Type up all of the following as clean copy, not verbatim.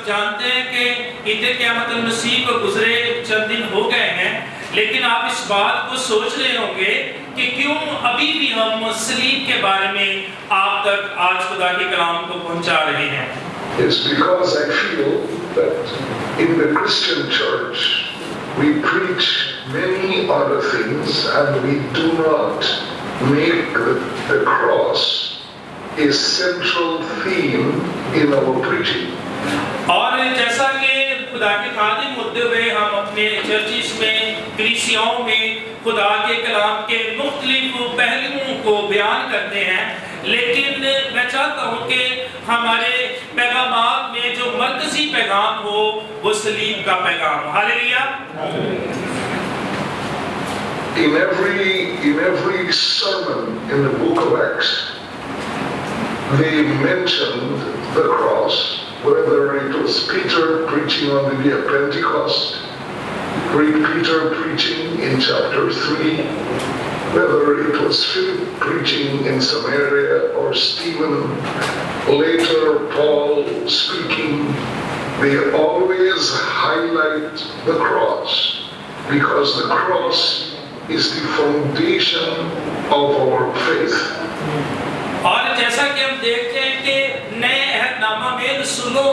जानते हैं कि ईद क़यामत मसीह को गुजरे चंद दिन हो गए हैं, लेकिन आप इस बात को सोच रहे होंगे कि क्यों अभी भी हम सलीब के बारे में आप तक आज खुदा के कलाम को पहुंचा रहे हैं। It's because I feel that in the Christian church we preach many other things and we do not make the cross a central theme in our preaching. और जैसा कि खुदा के खादिम होते हुए हम अपने चर्चिस में, कलीसियाओं में खुदा के कलाम के मुख्तलिफ पहलुओं को बयान करते हैं, लेकिन मैं चाहता हूँ कि हमारे पैगामात में जो मरकजी पैगाम हो वो सलीब का पैगाम। Hallelujah. In every sermon in the book of Acts, they mentioned the cross, whether it was Peter preaching on the day of Pentecost, Peter preaching in chapter 3, whether it was Philip preaching in Samaria or Stephen, later Paul speaking, they always highlight the cross because the cross is the foundation of our faith. और जैसा कि हम देखते हैं कि नए अहदनामा में रसूलों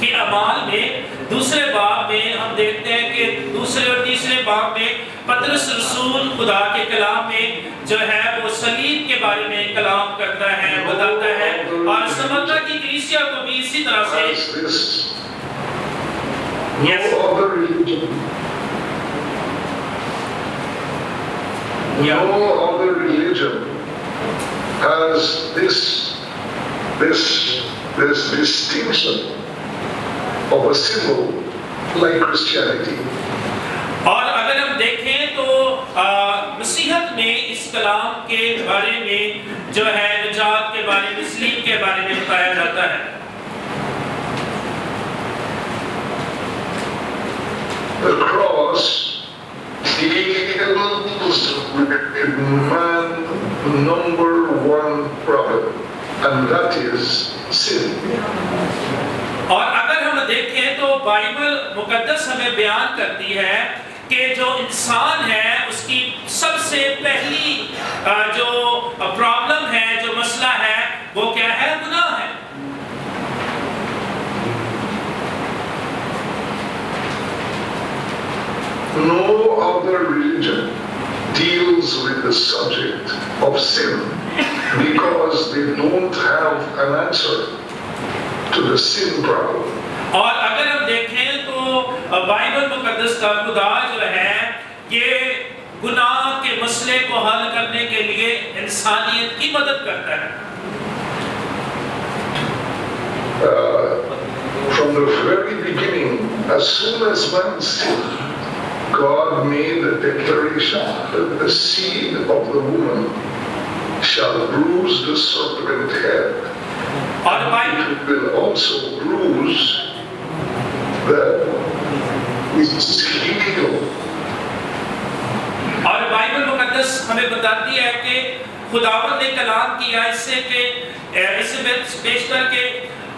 के अमाल में दूसरे बाब में हम देखते हैं कि दूसरे और तीसरे बाब में पतरस रसूल खुदा के कलाम में जो है वो सलीब के बारे में कलाम करता है, बताता है, और समझता की कलीसिया को भी इसी तरह से No other religion has this distinction of a symbol like Christianity. और अगर हम देखें तो मसीहत में इस कलाम के बारे में जो है निजात के बारे में, सलीब के बारे में बताया जाता है। The cross deals with man's number one problem, and that is sin. और अगर हम देखें तो बाइबल मुकद्दस हमें बयान करती है कि जो इंसान है उसकी सबसे पहली जो प्रॉब्लम है, जो मसला है, वो क्या है? गुनाह है। No other religion deals with the subject of sin because they don't have an answer to the sin problem. और अगर हम देखें तो बाइबल मुकद्दस का खुदा जो है ये गुनाह के मसले को हल करने के लिए इंसानियत की मदद करता है। From the very beginning, as soon as man sinned, God made a declaration that the seed of the woman shall bruise the serpent head. It will also bruise his heel. और बाइबल मुकद्दस हमें बताती है कि खुदावंद ने कलाम किया इससे कि इसे पेश करके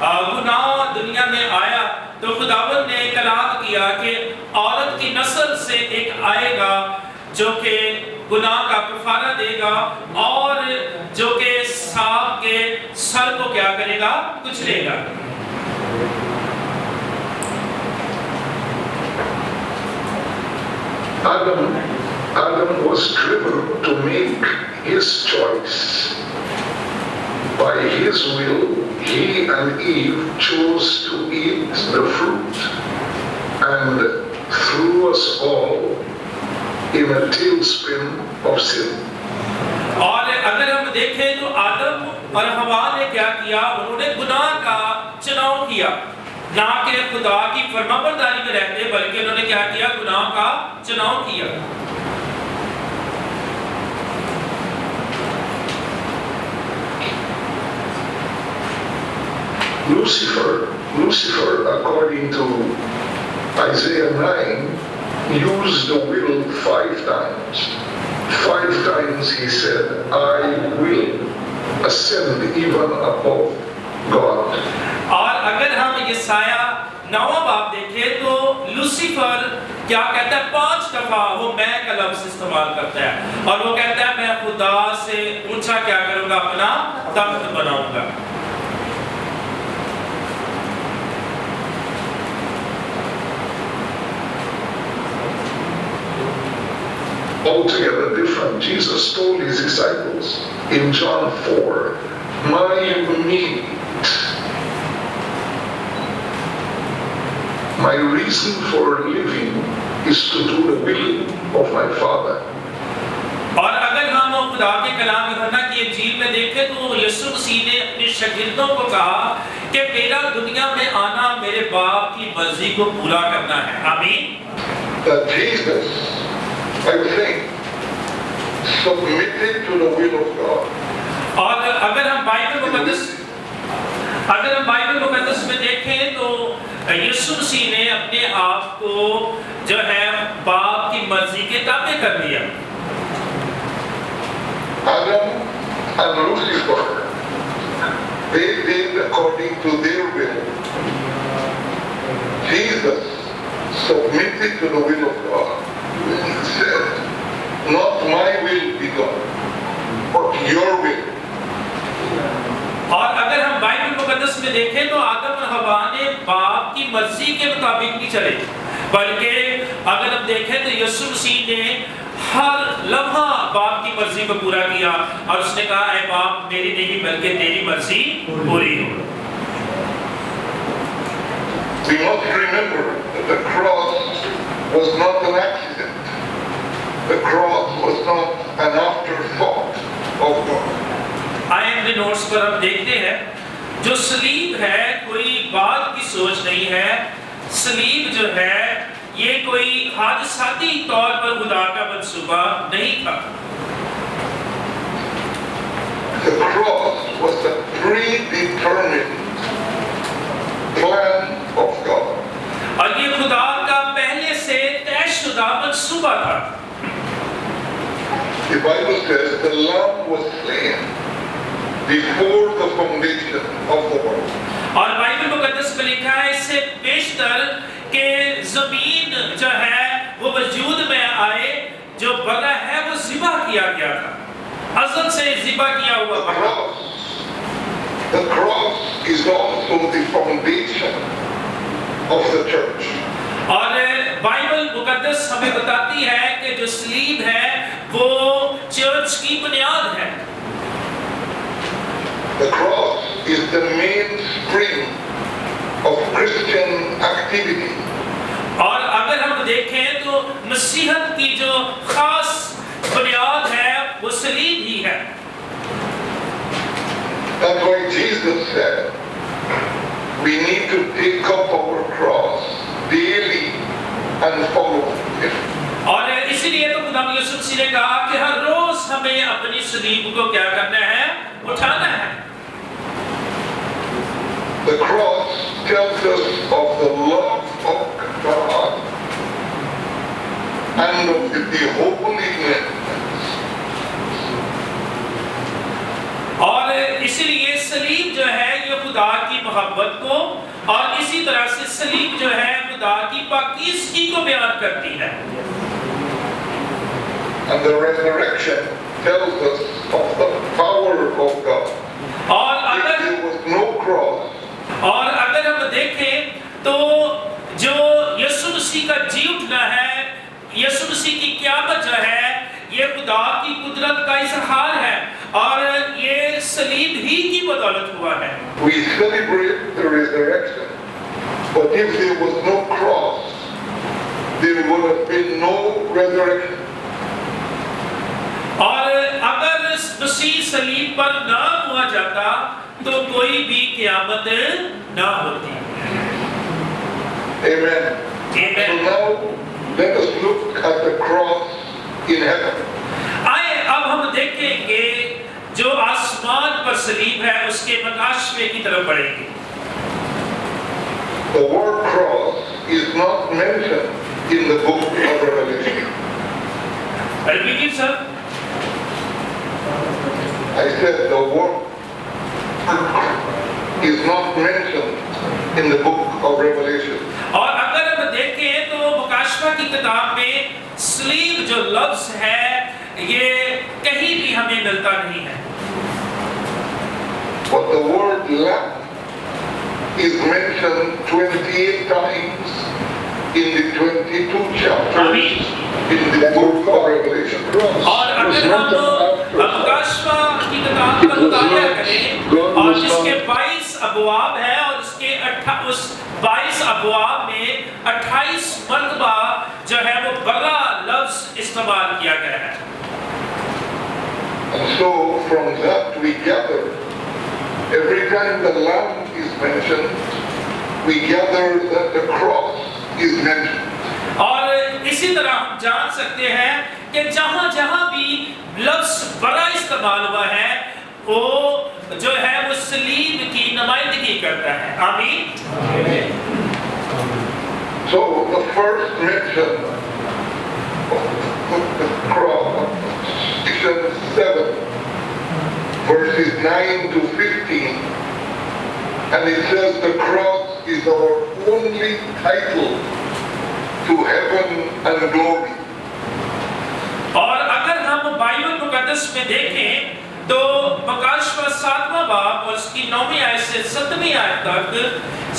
गुनाह दुनिया में आया, तो खुदावंद ने कलाम किया कि औरत की नस्ल से एक आएगा जो कि गुनाह का कफारा देगा और जो कि सांप के सर को क्या करेगा? कुचलेगा। Adam was driven to make his choice. By his will, he and Eve chose to eat the fruit and threw us all in a tailspin of sin. और अगर हम देखें तो आदम और हवा ने क्या किया? उन्होंने गुनाह का चुनाव किया, ना कि खुदा की फरमाबरदारी में रहते, बल्कि उन्होंने क्या किया? गुनाह का चुनाव किया। Lucifer, according to Isaiah 9, used the will 5 times. 5 times he said, I will ascend even above God. और अगर हम यसाया 9 लूसीफर क्या कहता है, 5 दफा वो मैं का लफ्ज इस्तेमाल करता है और वो कहता है मैं खुदा से ऊंचा क्या करूंगा, अपना तख्त बनाऊंगा। Altogether different. Jesus told his disciples in John 4, my meat, my reason for living is to do the will of my Father. और अगर हम खुदा के कलाम यूहन्ना की इंजील में देखें तो यीशु मसीह ने अपने शागिर्दों को कहा कि मेरा दुनिया में आना मेरे बाप की मर्जी को पूरा करना है। आमीन। That Jesus, I think, submitted to the will of God. और अगर हम बाइबल मुकद्दस में देखें तो यीशु मसीह ने अपने आप को जो है बाप की मर्जी के ताबे कर दिया। Adam and Lucifer, they did according to their will. Jesus submitted to the will of God. He said, not my will be done, but your will. और अगर हम बाइबल मुकद्दस में देखें तो आदम और हवा ने बाप की मर्जी के मुताबिक नहीं चले, बल्कि अगर हम देखें तो यीशु मसीह ने हर लम्हा बाप की मर्जी को पूरा किया और उसने कहा ऐ बाप मेरी नहीं बल्कि तेरी मर्जी पूरी हो। We must remember that the cross was not an accident. The cross was not an afterthought of God. आए अपने नोट्स पर हम देखते हैं जो सलीब है कोई बात की सोच नहीं है। सलीब जो है ये कोई हादसाती तौर पर खुदा का मंसूबा नहीं था। The cross was a predetermined plan of God. और ये खुदा का पहले से तयशुदा मंसूबा था। The Bible says the Lamb was slain before the foundation of the world. और बाइबल मुकद्दस में लिखा है इससे बेशतर कि जमीन जो है वो वजूद में आए, जो बना है वो ज़िबा किया गया था, अज़ल से ज़िबा किया हुआ था। The cross is also the foundation of the church. और बाइबल मुकद्दस हमें बताती है कि जो सलीब है वो चर्च की बुनियाद है। The cross is the mainspring of Christian activity. और अगर हम देखें तो मसीहत की जो खास बुनियाद है वो सलीब ही है। That's why Jesus said, we need to take up our cross daily and follow Him. और इसीलिए तो खुदा यीशु मसीह ने कहा कि हर रोज हमें अपनी सलीब को क्या करना है, उठाना है। The cross tells us of the love of God and of the holiness. और इसीलिए सलीब जो है ये खुदा की मोहब्बत को और इसी तरह से सलीब जो है खुदा की पाकीज़गी को बयान करती है। And the resurrection tells us of the power of God. और If there was no cross, अगर हम देखें तो जो यीशु मसीह का जी उठना है, यीशु मसीह की क़यामत जो है ये खुदा की कुदरत का इज़हार है और ये सलीब ही की बदौलत हुआ है। we celebrate the resurrection, but if there was no cross, there would have been no resurrection. और अगर मसीह सलीब पर ना हुआ जाता तो कोई भी क़यामत ना होती। Amen. Amen. So now let us look at the cross in heaven. आए अब हम देखेंगे जो आसमान पर सलीब है उसके मकाशवे की तरफ बढ़ेंगे। The word cross is not mentioned in the book of Revelation. Repeat sir. I said the word is not mentioned in the book of Revelation. और अगर हम देखें तो सलीब जो लफ्ज है ये कहीं भी हमें मिलता नहीं है। But the word lamb is mentioned 28 times in the 22 chapters in the book of Revelation. और अगर हम प्रकाशवा की किताब का मुताला करें और जिसके 22 अबवाब है और उसके उस 22 अबवाब में 28 मरतबा जो है वो बड़ा लफ्ज इस्तेमाल किया गया है। And so from that we gather, every time the lamb is mentioned, we gather that the cross is mentioned. और इसी तरह हम जान सकते हैं कि जहां-जहां भी लफ्ज बड़ा इस्तेमाल हुआ है वो जो है वो सलीब की नुमाइंदगी करता है। आमीन। So the first mention of the cross, section 7, verses 9 to 15, and it says the cross is our only title to heaven and glory. और अगर हम बाइबल मुकद्दस में देखें तो प्रकाशवा 7वां बाब और उसकी 9वीं आयत से 7वीं आयत तक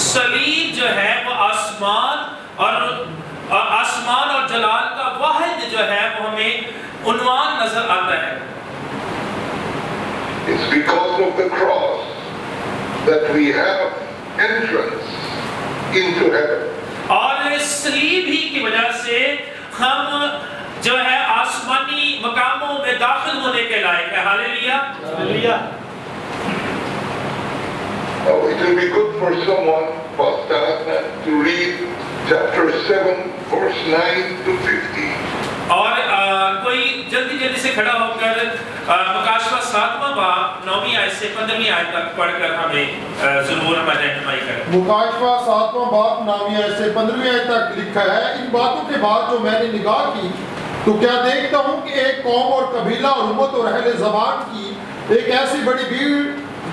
सलीब जो है वो आसमान और जलाल का वाहिद जो है वो हमें उन्वान नजर आता है। It's because of the cross that we have entrance into heaven. और सलीब ही की वजह से हम जो है आसमानी मकामों में दाखिल होने के लायक है। Hallelujah hallelujah. It will be good for someone, Pastor Adnan, to read chapter 7, verse 9 to 15. और कोई जल्दी से खड़ा होकर प्रकाशवा 7वां बाब 9वीं आयत से 15वीं आयत तक पढ़कर हमें ज़रूर रहनुमाई करें। प्रकाशवा 7वां बाब 9वीं आयत से 15वीं आयत तक लिखा है, इन बातों के बाद जो मैंने निगाह की तो क्या देखता हूँ कि एक कौम और कबीला और उम्मत और अहले ज़बान की एक ऐसी बड़ी भीड़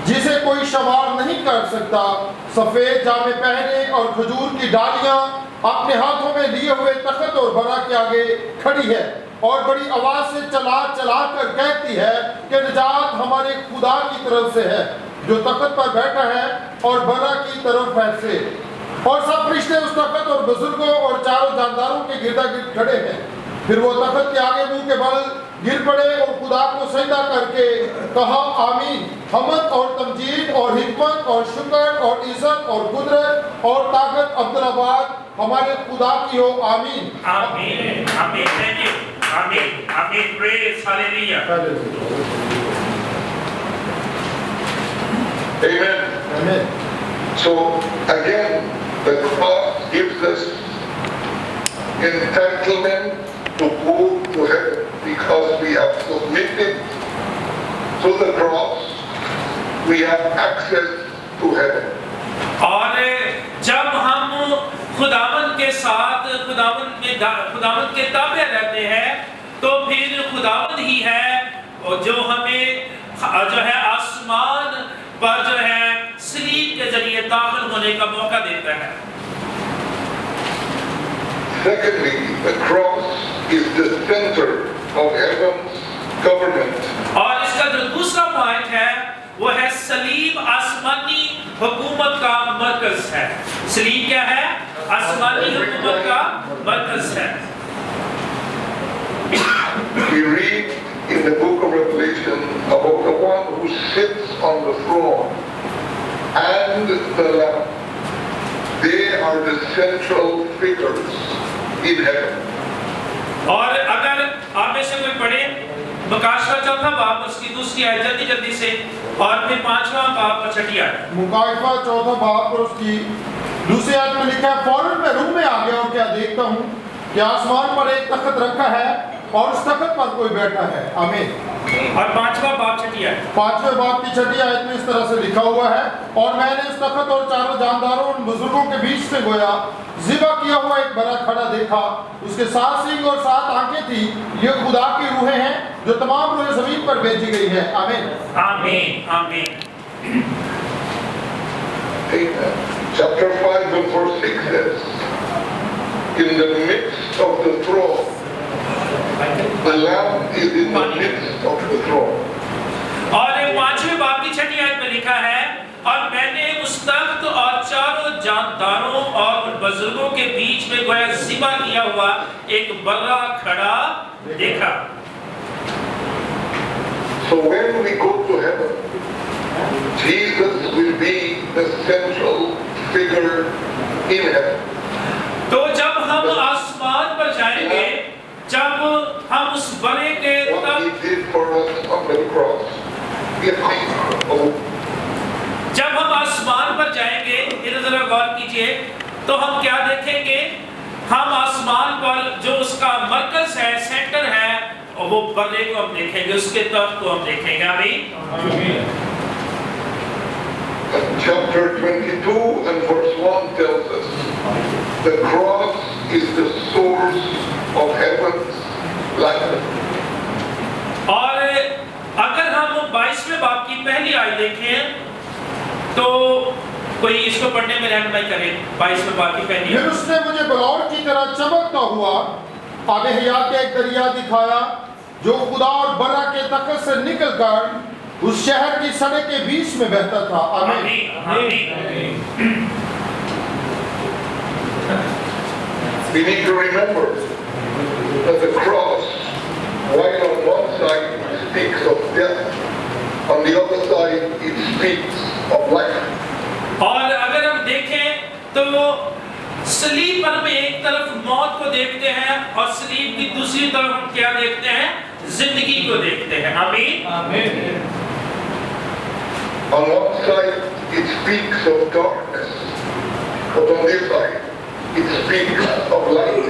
जिसे कोई शुमार नहीं कर सकता, सफेद जामे पहने और खजूर की डालियां अपने हाथों में लिए हुए तख्त और बरा के आगे खड़ी है और बड़ी आवाज से चला कर कहती है कि निजात हमारे खुदा की तरफ से है जो तख्त पर बैठा है और बरा की तरफ है से। और सब फरिश्ते उस तख्त और बुजुर्गों और चारों जानदारों के गिरदागिर्द खड़े हैं। फिर वो तख्त के आगे मुंह के बल गिर पड़े और खुदा को सजदा करके कहा, आमीन, हमद और तमजीद और हिकमत और शुक्र और इज्जत और कुदरत और ताकत अब्दुल्लाबाद हमारे खुदा की हो। आमीन आमीन आमीन। Thank you. आमीन आमीन। Praise hallelujah. Amen. So again, the cross gives us entitlement to go to heaven because we have submitted to the cross. We have access to heaven. और जब हम खुदावन के साथ खुदावन के ताबे रहते हैं तो फिर खुदावन ही है जो हमें जो है आसमान पर जो है सलीब के जरिए दाखिल होने का मौका देता है। Secondly, the cross is the center of heaven's government. और इसका जो दूसरा पॉइंट है वो है सलीब आसमानी हुकूमत का मरकज है। सलीब क्या है? आसमानी हुकूमत का मरकज है। We read in the book of Revelation about the one who sits on the throne and the Lamb. They are the central figures in heaven. और अगर आप में से कोई पढ़े मुकाशवा 4वां बाब उसकी दूसरी आयत जल्दी से और फिर 5वां बाब और 6ठी आयत। मुकाशवा 4वां बाब और उसकी दूसरी आयत में लिखा है, फौरन मैं रूम में आ गया और क्या देखता हूँ कि आसमान पर एक तख्त रखा है और उस तख्त पर कोई बैठा है। आमीन। और 5वां बाब 6ठी आयत। 5वें बाब की 6ठी आयत में इस तरह से लिखा हुआ है, और मैंने उस तख्त और चारों जानदारों और बुजुर्गों के बीच से गोया ज़िबा किया हुआ एक बड़ा खड़ा देखा, उसके 7 सींग और 7 आंखें थी। ये खुदा की रूहें हैं जो तमाम रूहें जमीन पर भेजी गई है। आमीन आमीन आमीन। Chapter 5 and verse 6 says, in the midst of the throne The Lamb is in the midst of the throne. और 5वें बाब की 6ठी आयत में लिखा है, और मैंने उस तख्त और चारों जानदारों और उन बुजुर्गों के बीच में गोया ज़िबा किया हुआ एक बर्रा खड़ा देखा। So when we go to heaven, Jesus will be the central figure in heaven. तो जब हम आसमान पर जाएंगे, जब हम उस बड़े के What he did for us on the cross. जब हम आसमान पर जाएंगे, इधर जरा गौर कीजिए, तो हम क्या देखेंगे? हम आसमान पर जो उसका मरकज है, सेंटर है, और वो बर्रे को हम देखेंगे, उसके तख्त को हम देखेंगे। आमीन। Chapter 22 and verse 1 tells us the cross is the source of heaven's life. और अगर हम 22वें बाब की पहली आयत देखें, तो कोई इसको पढ़ने में रहनुमाई करे। 22वें बाब की पहली फिर उसने मुझे बलौर की तरह चमकता हुआ आबे हयात का एक दरिया दिखाया, जो खुदा और बर्रा के तख्त से निकलकर उस शहर की सड़क के बीच में बहता था। आमीन। We need to remember that the cross, while on one side speaks of death, on the other side it speaks of life. और अगर हम देखें तो सलीब पर में एक तरफ मौत को देखते हैं और सलीब की दूसरी तरफ हम क्या देखते हैं? जिंदगी को देखते हैं। आमीन। On one side it speaks of darkness, but on this side it speaks of light.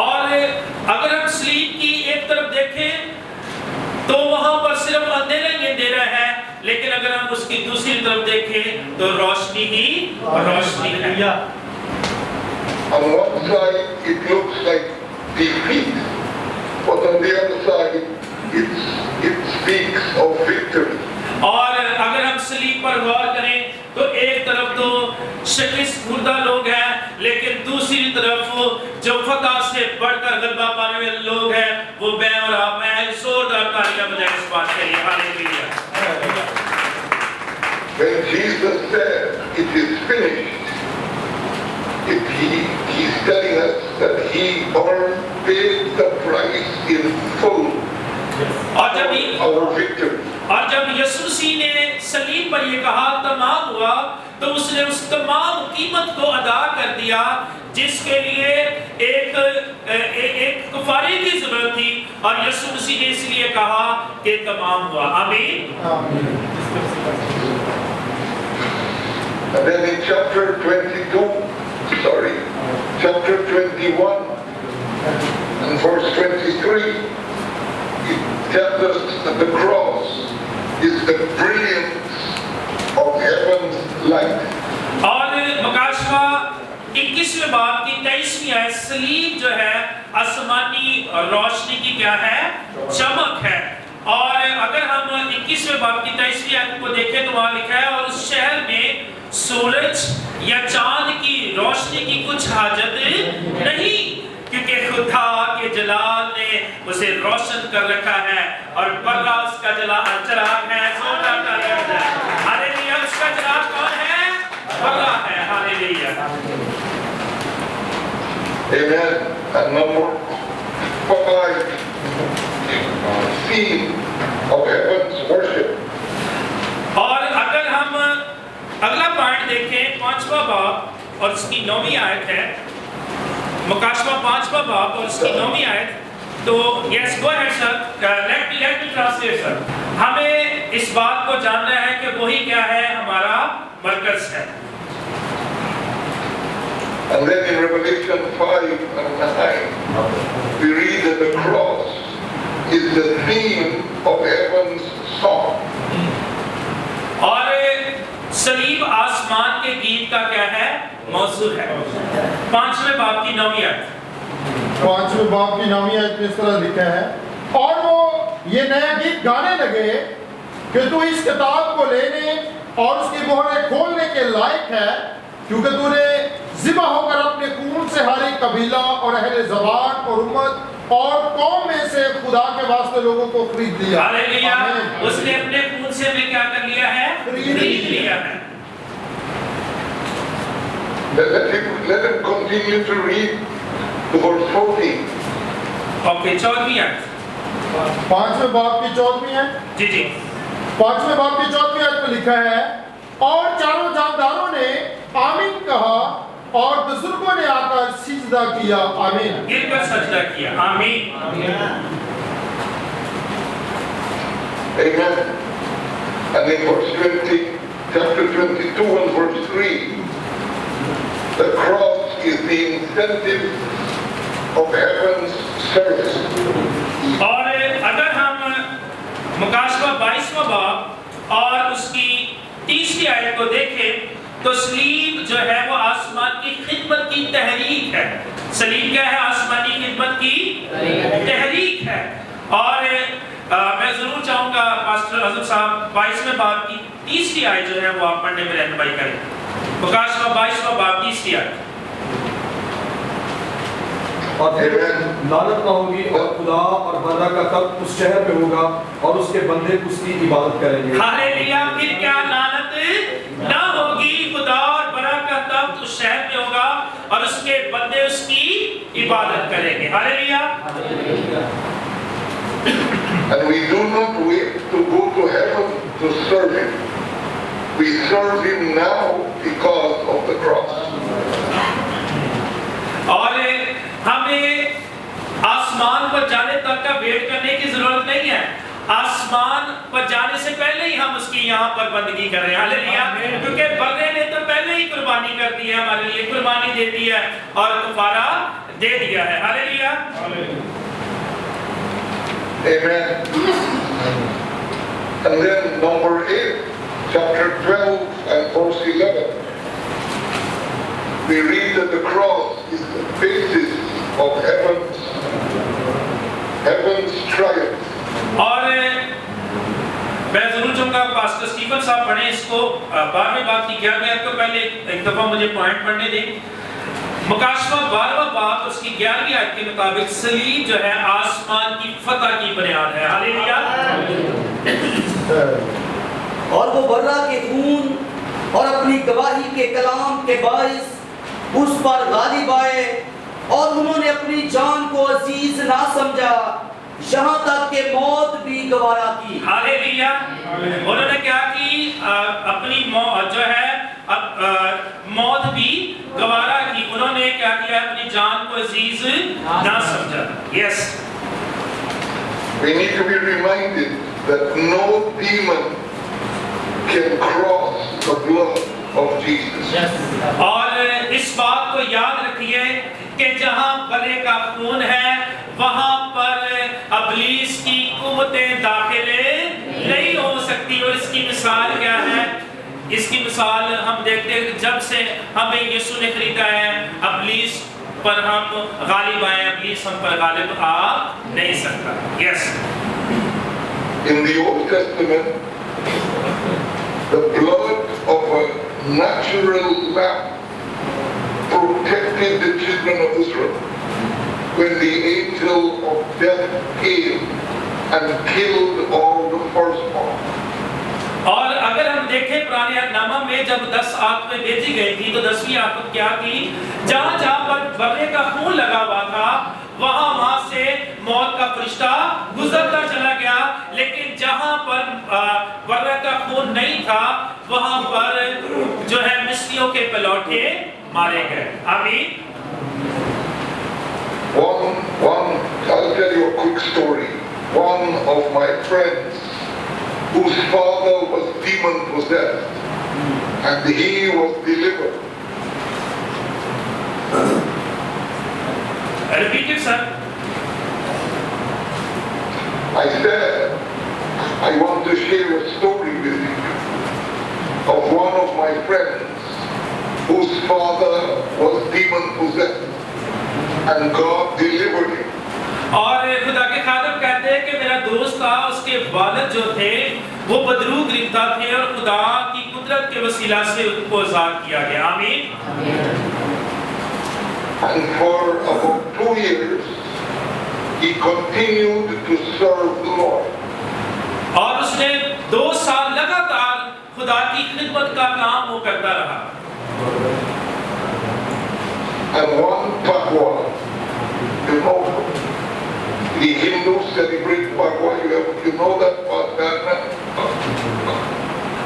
और अगर हम सलीब की एक तरफ देखें तो वहां पर सिर्फ अंधेरा ही अंधेरा है, लेकिन अगर हम उसकी दूसरी तरफ देखें तो रोशनी ही रोशनी है। On one side it looks like defeat, but on the other side it speaks of victory. और अगर हम सलीब पर गौर करें तो एक तरफ तो शिकस्त खुर्दा लोग हैं, लेकिन दूसरी तरफ जो फतह से बढ़कर गलबा पाने वाले लोग हैं, वो मैं और आप हैं। जोरदार तालियां बजाएं इस बात के लिए। Hallelujah. When Jesus said it is finished, he's telling us that he paid the price in full और our victory. और जब यीशु मसीह ने सलीब पर ये कहा तमाम हुआ, तो उसने उस तमाम कीमत को अदा कर दिया जिसके लिए एक कफारे की जरूरत थी, और यीशु मसीह ने इसलिए कहा कि तमाम हुआ। आमीन। And then in chapter 21 and verse 23, it tells us that the cross is the brilliance of heaven's light. और मकाशवा 21वें बाब की 23वीं आयत, सलीब जो है आसमानी रोशनी की क्या है? चमक है। और अगर हम 21वें बाब की 23वीं आयत को देखें तो वहां लिखा है, और उस शहर में सूरज या चांद की रोशनी की कुछ हाजत नहीं, क्योंकि खुदा के जलाल ने उसे रोशन कर रखा है, और बर्रा उसका चिराग है। जोरदार तालियां बजाएं। हालेलुया। उसका चिराग कौन है? बर्रा है। Hallelujah. Amen. And number 5, theme of heaven's worship. और अगर हम अगला पॉइंट देखें, 5वां बाब और इसकी 9वीं आयत है, मुकाशवा 5वां बाब और इसकी 9वीं आयत। तो yes, go ahead sir, let me translate sir. हमें इस बात को जानना है कि वही क्या है? हमारा मरकज है। And then in Revelation 5 and 9, we read that the cross is the theme of heaven's song. और सलीब आसमान के गीत का क्या है? मौजू है। 5वें बाब की 9वीं आयत। 5वें बाब की 9वीं आयत में इस तरह लिखा है, और वो ये नया गीत गाने लगे कि तू इस किताब को लेने और उसकी मोहरें खोलने के लायक है, क्योंकि तूने ज़िबा होकर अपने खून से हर एक कबीला और अहले ज़बान और उम्मत और कौम में से खुदा के वास्ते लोगों को खरीद लिया। हालेलुया। आमीन। उसने अपने खून से हमें क्या कर लिया है? खरीद खरीद लिया है। Let him continue to read the verse 14. Okay, 14वीं आयत। 5वें बाब की 14वीं है। जी जी। 5वें बाब की 14वीं आयत में लिखा है, और चारों जानदारों ने आमीन कहा और बुजुर्गों ने आकर सिजदा किया। आमीन। गिरकर सजदा किया। आमीन। Amen. And in verse 20, chapter 22 and verse 3, the cross is the incentive of heaven's service. और अगर हम मुकाशवा 22वां बाब और उसकी 30वीं आयत को देखें तो सलीब जो है वो आसमान की खिदमत की तहरीक है। सलीब क्या है? आसमानी खिदमत की तहरीक है। और मैं जरूर चाहूंगा पास्टर आजम साहब 22वें बाब की 30वीं आयत जो है वो आप पढ़ने में रहनुमाई करें। मुकाशवा 22वां बाब 30वीं आयत। और फिर लानत न होगी और खुदा और बंदा का तख्त उस शहर में होगा और उसके बंदे उसकी इबादत करेंगे। हालेलुया। फिर क्या लानत ना होगी, खुदा और बरा का तख्त उस शहर में होगा और उसके बंदे उसकी इबादत करेंगे। Hallelujah. And we do not wait to go to heaven to serve him. We serve him now because of the cross. और हमें आसमान पर जाने तक का वेट करने की जरूरत नहीं है। आसमान पर जाने से पहले ही हम उसकी यहाँ पर बंदगी कर रहे हैं। हालेलुया। क्योंकि बर्रे ने तो पहले ही कुर्बानी कर दी है, हमारे लिए कुर्बानी दे दी है और कफारा दे दिया है। Hallelujah. Amen. And then number 8, chapter 12 and verse 11. We read that the cross is the basis of heaven's triumph. और मैं जरूर चाहूंगा पास्टर स्टीफन साहब पढ़ें इसको 12वें बाब की 11वीं आयत को। पहले एक दफा मुझे पॉइंट पढ़ने दें। मुकाशवा 12वां बाब उसकी 11वीं आयत के मुताबिक सलीब जो है आसमान की फतह की बुनियाद है। हालेलुया। और वो बर्रा के खून और अपनी गवाही के कलाम के बाइस उस पर गालिब आए और उन्होंने अपनी जान को अजीज ना समझा, यहाँ तक के मौत भी गवारा की। हालेलुया। उन्होंने क्या की? अपनी मौत जो है मौत भी गवारा की। उन्होंने क्या किया? अपनी जान को अजीज ना समझा। Yes. We need to be reminded that no demon can cross the blood of Jesus. और इस बात को याद रखिए कि जहां बरे का खून है वहां पर अबलीस की कुव्वतें दाखिले नहीं हो सकती। और इसकी मिसाल क्या है? इसकी मिसाल हम देखते हैं जब से हमें यीशु ने खरीदा है, अबलीस पर हम गालिब आए, अबलीस हम पर गालिब आ नहीं सकता। Yes. In the Old Testament, the blood of a natural lamb protected the children of Israel when the angel of death came and killed all the firstborn. और अगर हम देखें पुराने नामा में जब 10 आत्माएं भेजी गई थी तो 10वीं आत्मा क्या की? जहां जहां पर बर्रे का खून लगा हुआ था वहां से मौत का फरिश्ता गुजरता चला गया, लेकिन जहां पर बर्रे का खून नहीं था वहां पर जो है मिस्रियों के पलौठे मारे गए। आमीन। I'll tell you a quick story. One of my friends whose father was demon possessed and he was delivered. Repeat it, sir. I said, I want to share a story with you of one of my friends whose father was demon possessed and God delivered him. और खुदा के खादम कहते हैं कि मेरा दोस्त था, उसके वालिद जो थे वो बदरू गिरफ्तार थे और खुदा की कुदरत के वसीला से उनको आजाद किया गया। आमीन। And for about 2 years, he continued to serve the Lord. और उसने 2 साल लगातार खुदा की खिदमत का काम वो करता रहा। And one Pakwa, you know, the Hindus celebrate Pakwa, you know that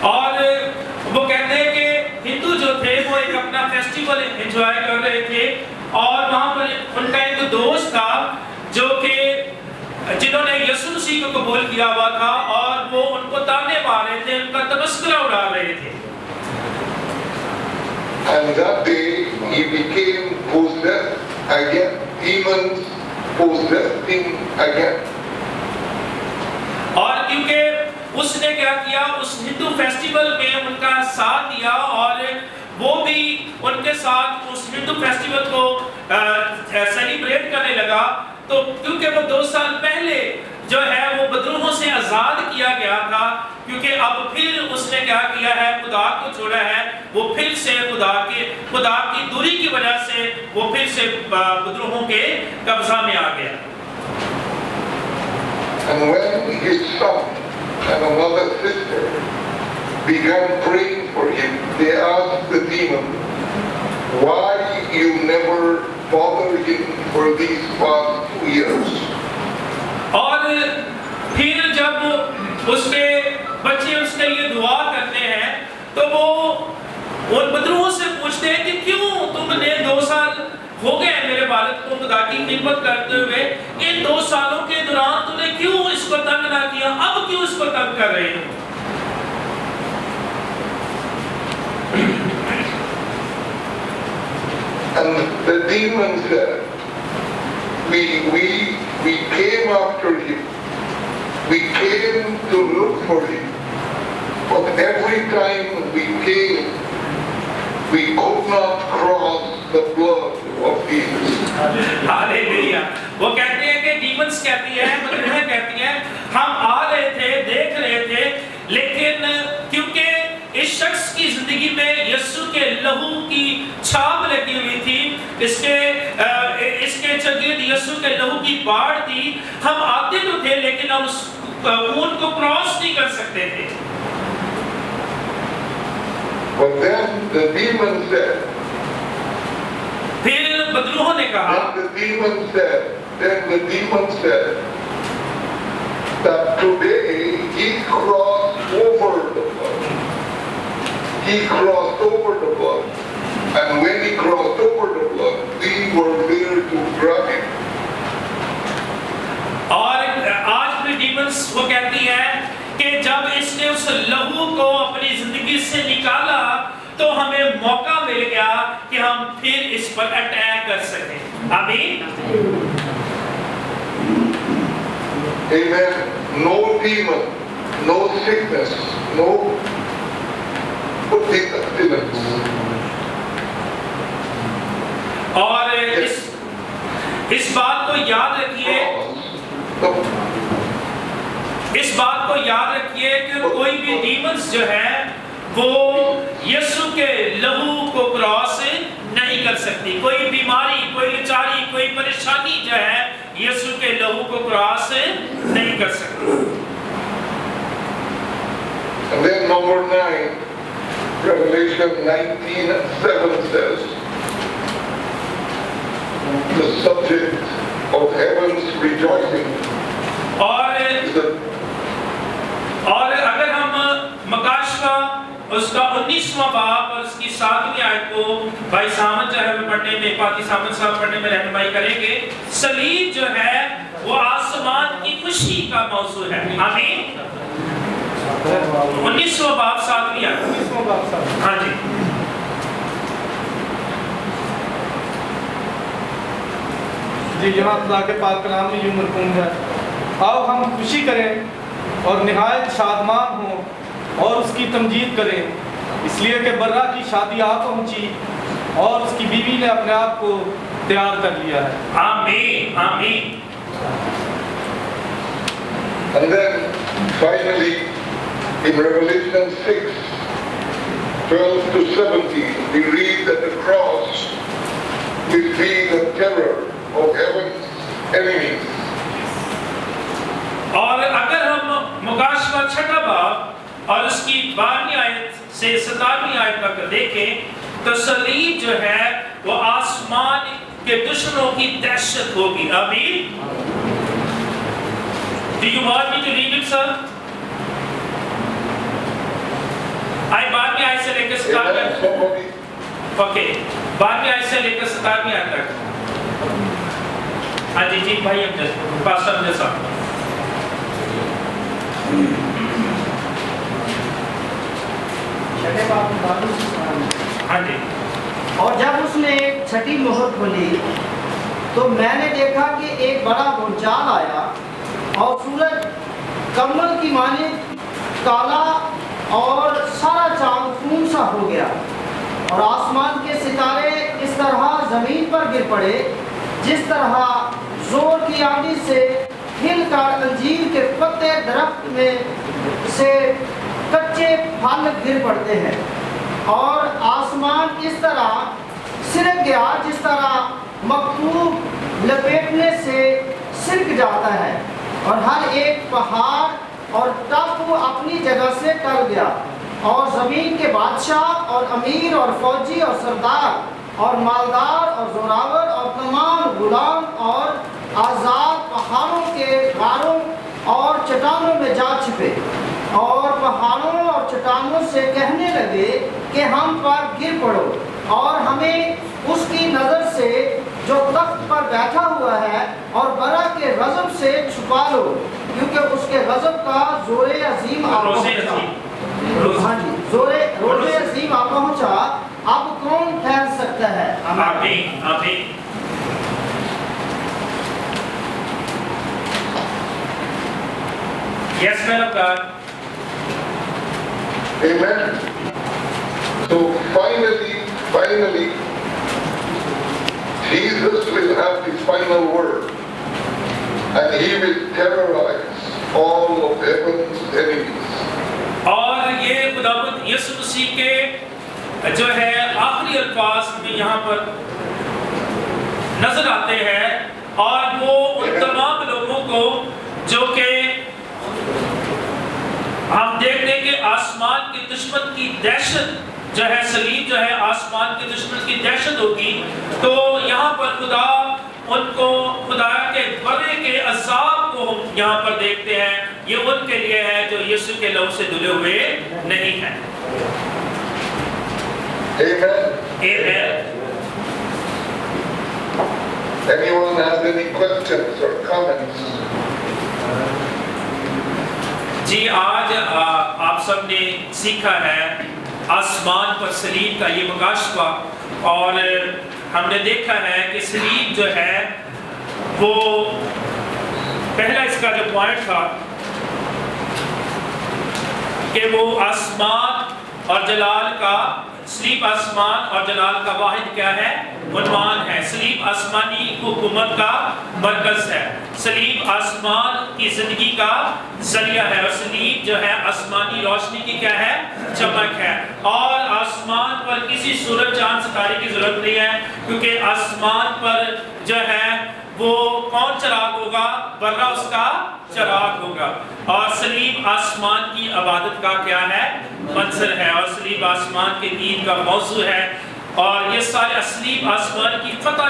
और वो कहते हैं कि हिंदू जो थे वो एक अपना फेस्टिवल एंजॉय कर रहे थे और वहाँ पर उनका एक दोस्त था जो कि जिन्होंने यीशु मसीह को कबूल किया हुआ था और वो उनको ताने मार रहे थे, उनका तमस्कुरा उड़ा रहे थे। And that day he became possessed again, demons possessed him again. और क्योंकि उसने क्या किया, उस हिंदू फेस्टिवल में उनका साथ दिया और वो भी उनके साथ उस हिंदू फेस्टिवल को सेलिब्रेट करने लगा, तो क्योंकि वो 2 साल पहले जो है वो बदरूहों से आजाद किया गया था, क्योंकि अब फिर उसने क्या किया है, खुदा को छोड़ा है, वो फिर से खुदा की दूरी की वजह से वो फिर से बदरूहों के कब्जा में आ गया। And when his son and another sister began praying for him, they asked the demon, why you never bothered him for these past 2 years? और फिर जब उसके बच्चे उसके लिए दुआ करते हैं तो वो उन बदरूहों से पूछते हैं कि क्यों तुमने 2 साल हो गए मेरे बालक को खुदा की खिदमत करते हुए, इन 2 सालों के दौरान तुमने क्यों इसको तंग ना किया, अब क्यों इसको तंग कर रहे हो? And the demon said, we came after him, we came to look for him, but every time we came, we could not cross the blood of Jesus. Hallelujah. वो कहते हैं कि डीमंस कहती है, बदरूहें कहती हैं, हम आ रहे थे, देख रहे थे, लेकिन क्योंकि इस शख्स की जिंदगी में यीशु के लहू की छाप लगी हुई थी, इसके चगिर्द यीशु के लहू की बाढ़ थी, हम आते तो थे लेकिन हम उस खून को क्रॉस नहीं कर सकते थे। But then the demon said, फिर बदरूहों ने कहा, then the demon said that today he crossed over the blood. He crossed over the blood. And when he crossed over the blood, we were there to grab him. और आज भी demons वो कहती है कि जब इसने उस लहू को अपनी जिंदगी से निकाला तो हमें मौका मिल गया कि हम फिर इस पर अटैक कर सकें। आमीन। Amen. No demon, no sickness, no demons. और इस बात को याद रखिए, इस बात को याद रखिए कि कोई भी डीमंस जो है वो यीशु के लहू को क्रॉस नहीं कर सकती। कोई बीमारी, कोई लाचारी, कोई परेशानी जो है यीशु के लहू को क्रॉस नहीं कर सकती। And then number 9, Revelation 19:7 says, the subject of heaven's rejoicing. और अगर हम मकाशवा उसका 19वां बाब और उसकी 7वीं आयत को भाई सामत जो है पढ़ने में, पाती सामत साहब पढ़ने में रहनुमाई करेंगे। सलीब जो है वो आसमान की खुशी का मौजू है। आमीन। 19वां बाब 7वीं आयत। हाँ जी। जी, यहाँ खुदा के पाक कलाम में यूं मरकूम है, आओ हम खुशी करें और निहायत शादमान हों और उसकी तमजीद करें, इसलिए कि बर्रा की शादी आ पहुंची और उसकी बीवी ने अपने आप को तैयार कर लिया है। आमीन, आमीन। And then finally in Revelation 6:12 to 17 we read that the cross will be the terror of heaven's enemies. का 6वां बाब और उसकी 12वीं आयत से 17वीं आयत तक देखें तो सलीब जो है वो आसमान के दुश्मनों की दहशत होगी। अभी Do you want me to read it, sir? आई 12वीं आयत से लेकर 17वीं आयत। ओके, 12वीं आयत से लेकर 17वीं आयत तक। हाँ जी जी भाई, हम पास्टर जैसा। हाँ जी। और जब उसने एक छठी मोहर खोली तो मैंने देखा कि एक बड़ा भूचाल आया और सूरज कमल की माने काला और सारा चांद खून सा हो गया और आसमान के सितारे इस तरह जमीन पर गिर पड़े जिस तरह जोर की आंधी से हिलकर अंजीर के पत्ते दरख्त में से कच्चे फल गिर पड़ते हैं और आसमान इस तरह सिरक गया जिस तरह मकतूब लपेटने से सिरक जाता है और हर एक पहाड़ और टापू अपनी जगह से टल गया और ज़मीन के बादशाह और अमीर और फौजी और सरदार और मालदार और जोरावर और तमाम गुलाम और आज़ाद पहाड़ों के गारों और चट्टानों में जा छिपे और पहाड़ों और चट्टानों से कहने लगे कि हम पर गिर पड़ो और हमें उसकी नज़र से जो तख्त पर बैठा हुआ है और बरा के गज़ब से छुपा लो क्योंकि उसके गज़ब का जोरे अजीम आ पहुंचा। हाँ जी, रोज़े अजीम आ पहुंचा, अब कौन ठहर सकता है? आमीन आमीन। Yes, man of God. Amen. So finally, Jesus will have the final word and he will terrorize all of heaven's enemies. और ये खुदावंद यीशु मसीह के जो है आखिरी अल्फाज में यहाँ पर नजर आते हैं और वो उन तमाम लोगों को जो कि हम देखते हैं कि आसमान के दुश्मन की दहशत जो है, सलीब जो है आसमान के दुश्मन की दहशत होगी, तो यहाँ पर खुदा उनको खुदा के बड़े के अज़ाब को यहाँ पर देखते हैं। ये उनके लिए है जो यीशु के लहू से धुले हुए नहीं हैं। Amen. Amen. Anyone has any questions or comments? जी, आज आप सब ने सीखा है आसमान पर सलीब का ये मुकाशफा और हमने देखा है कि सलीब जो है वो पहला इसका जो पॉइंट था कि वो आसमान और जलाल का सलीब आसमान और जलाल का वाहिद क्या है? उन्वान है। सलीब आसमानी हुकूमत का मरकज है, सलीब आसमान की जिंदगी का जरिया है और सलीब जो है आसमानी रोशनी की क्या है? चमक है। और आसमान पर किसी सूरज चांद सितारे की जरूरत नहीं है क्योंकि आसमान पर जो है वो कौन चिराग होगा? बर्रा उसका चिराग होगा। और सलीब आसमान की इबादत का क्या है? मंजर है और सलीब आसमान के दीन का मौजू है और ये सारे सलीब आसमान की फतह